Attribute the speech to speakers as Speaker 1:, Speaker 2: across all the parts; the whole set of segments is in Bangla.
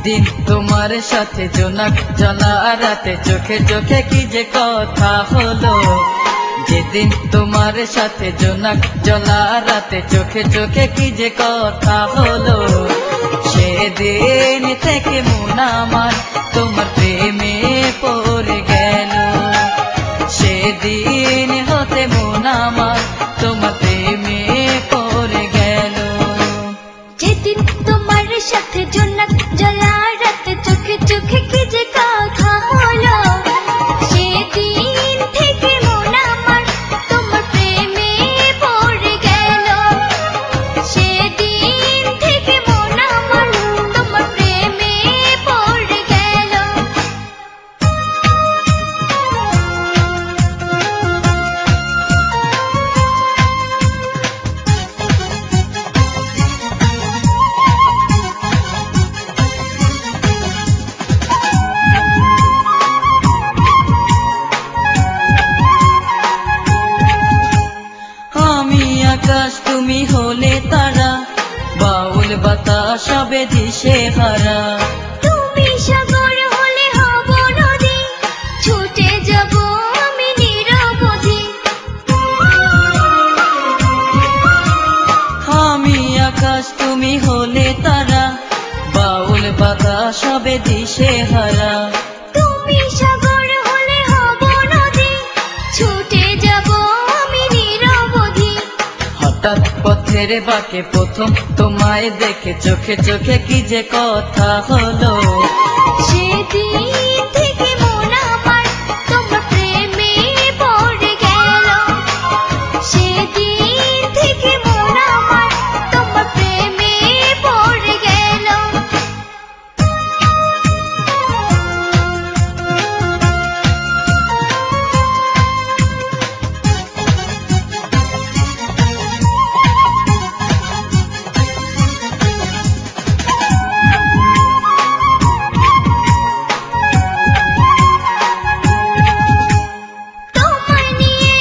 Speaker 1: যেদিন তোমার সাথে জোনাক জ্বলা রাতে চোখে চোখে কি যে কথা হলো, যেদিন তোমার সাথে জোনাক জ্বলা রাতে চোখে চোখে কি যে কথা হলো, সেদিন থেকে মন আমার তোমার প্রেমে পড়ে গেল। সেদিন হতে মন আমার তোমার প্রেমে পড়ে গেল।
Speaker 2: যেদিন তোমার সাথে জোনাক জ্বলা রাতে চোখে চোখে কি যে কথা হলো, সেদিন থেকে মন আমার তোমার প্রেমে পড়ে গেল। সেদিন থেকে মন আমার তোমার প্রেমে পড়ে গেল।
Speaker 1: আকাশ তুমি হলে তারা, বাউল বাতাস হবে দিশে হারা।
Speaker 2: তুমি সাগর হলে হব নদী, ছুটে যাব আমি নিরবধি।
Speaker 1: আমি আকাশ তুমি হলে তারা, বাউল বাতাস হবে দিশে হারা।
Speaker 2: তুমি সাগর হলে হব নদী, ছুটে যাব আমি নিরবধি।
Speaker 1: হঠাৎ পথের বাঁকে প্রথম তোমায় দেখে চোখে চোখে কি যে কথা হলো,
Speaker 2: সেদিন থেকে মন আমার তোমার প্রেমে পড়ে গেল। সেদিন থেকে মন আমার তোমার প্রেমে পড়ে গেল। তোমায় নিয়ে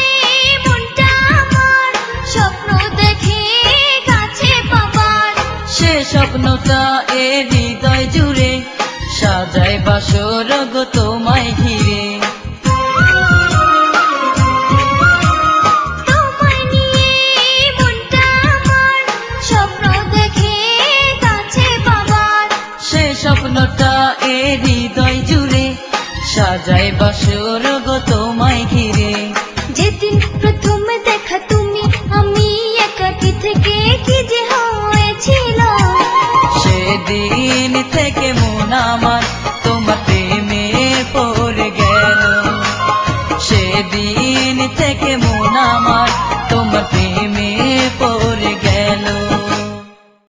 Speaker 2: মনটা আমার স্বপ্ন দেখে কাছে পাবার।
Speaker 1: সে স্বপ্নটা এ হৃদয় জুড়ে সাজায় বাসর গো তোমায় ঘিরে।
Speaker 2: তোমায় নিয়ে মনটা আমার স্বপ্ন দেখে কাছে পাবার।
Speaker 1: সে স্বপ্নটা এ হৃদয় জুড়ে সাজায় বাসর গো